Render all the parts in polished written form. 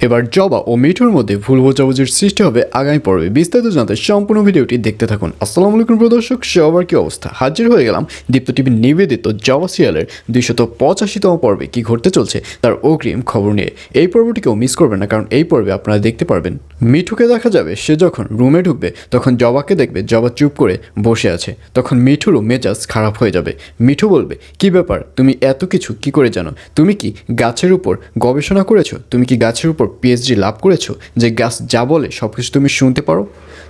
এবার জবা ও মিঠুর মধ্যে ভুল বোঝাবুঝির সৃষ্টি হবে আগামী পর্বে। বিস্তারিত জানতে সম্পূর্ণ ভিডিওটি দেখতে থাকুন। আসসালামু আলাইকুম প্রিয় দর্শক, সবার কি অবস্থা? হাজির হয়ে গেলাম দীপ্ত টিভির নিবেদিত জবা সিরিয়ালের 285তম পর্বে কি ঘটতে চলছে তার অগ্রিম খবর নিয়ে। এই পর্বটিকেও মিস করবেন না, কারণ এই পর্বে আপনারা দেখতে পারবেন মিঠুকে দেখা যাবে সে যখন রুমে ঢুকবে তখন জবাকে দেখবে জবা চুপ করে বসে আছে। তখন মিঠুরও মেজাজ খারাপ হয়ে যাবে। মিঠু বলবে, কি ব্যাপার, তুমি এত কিছু কি করে জানো? তুমি কি গাছের উপর গবেষণা করেছো? তুমি কি গাছের উপর পিএইচডি লাভ করেছো যে গাছ যা বলে সব কিছু তুমি শুনতে পারো?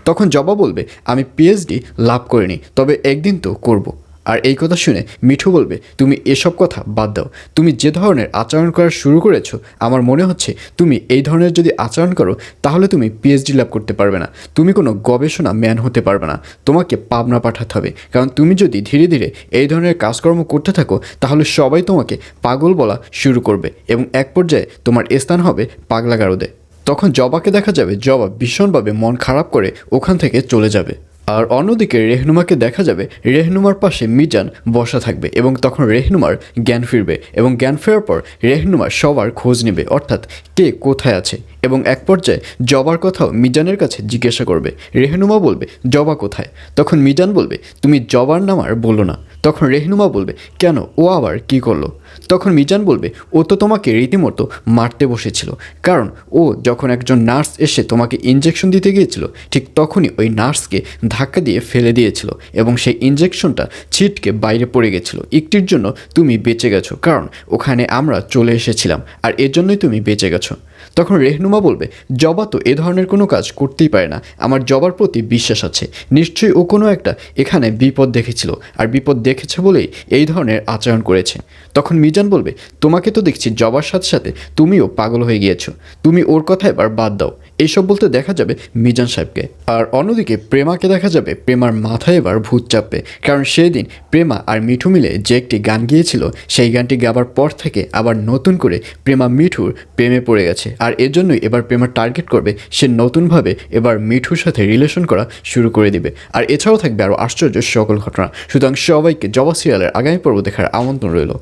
তখন জবা বলবে, আমি পিএইচডি লাভ করিনি, তবে একদিন তো করব। আর এই কথা শুনে মিঠু বলবে, তুমি এসব কথা বাদ দাও। তুমি যে ধরনের আচরণ করা শুরু করেছো, আমার মনে হচ্ছে তুমি এই ধরনের যদি আচরণ করো তাহলে তুমি পিএইচডি লাভ করতে পারবে না, তুমি কোনো গবেষণা ম্যান হতে পারবে না, তোমাকে পাবনা পাঠাতে হবে। কারণ তুমি যদি ধীরে ধীরে এই ধরনের কাজকর্ম করতে থাকো তাহলে সবাই তোমাকে পাগল বলা শুরু করবে এবং এক পর্যায়ে তোমার স্থান হবে পাগলাগারদে। তখন জবাকে দেখা যাবে জবা ভীষণভাবে মন খারাপ করে ওখান থেকে চলে যাবে। আর অন্যদিকে রেহনুমাকে দেখা যাবে রেহনুমার পাশে মিজান বসা থাকবে এবং তখন রেহনুমার জ্ঞান ফিরবে এবং জ্ঞান ফেরার পর রেহনুমা সবার খোঁজ নেবে, অর্থাৎ কে কোথায় আছে। এবং এক পর্যায়ে জবার কথাও মিজানের কাছে জিজ্ঞাসা করবে। রেহনুমা বলবে, জবা কোথায়? তখন মিজান বলবে, তুমি জবার নাম আর বলো না। তখন রেহনুমা বলবে, কেন, ও আবার কি করলো? তখন মিজান বলবে, ও তো তোমাকে রীতিমতো মারতে বসেছিল, কারণ ও যখন একজন নার্স এসে তোমাকে ইঞ্জেকশন দিতে গিয়েছিল ঠিক তখনই ওই নার্সকে ধাক্কা দিয়ে ফেলে দিয়েছিল এবং সেই ইঞ্জেকশনটা ছিটকে বাইরে পড়ে গেছিল। একটির জন্য তুমি বেঁচে গেছো, কারণ ওখানে আমরা চলে এসেছিলাম আর এর জন্যই তুমি বেঁচে গেছো। তখন রেহনুমা বলবে, জবা তো এ ধরনের কোনো কাজ করতেই পারে না, আমার জবার প্রতি বিশ্বাস আছে, নিশ্চয়ই ও কোনো একটা এখানে বিপদ দেখেছিল আর বিপদ দেখেছে বলেই এই ধরনের আচরণ করেছে। তখন মিজান বলবে, তোমাকে তো দেখছি জবার সাথে সাথে তুমিও পাগল হয়ে গিয়েছো, তুমি ওর কথা এবার বাদ দাও। এইসব বলতে দেখা যাবে মিজান সাহেবকে। আর অন্যদিকে প্রেমাকে দেখা যাবে প্রেমার মাথায় এবার ভূত চাপবে, কারণ সেই দিন প্রেমা আর মিঠু মিলে যে একটি গান গিয়েছিল সেই গানটি গাবার পর থেকে আবার নতুন করে প্রেমা মিঠুর প্রেমে পড়ে গেছে। আর এর জন্যই এবার প্রেমা টার্গেট করবে সে নতুনভাবে এবার মিঠুর সাথে রিলেশন করা শুরু করে দিবে। আর এছাড়াও থাকবে আরও আশ্চর্য সকল ঘটনা। সুতরাং সবাইকে জবা সিরিয়ালের আগামী পর্ব দেখার আমন্ত্রণ রইল।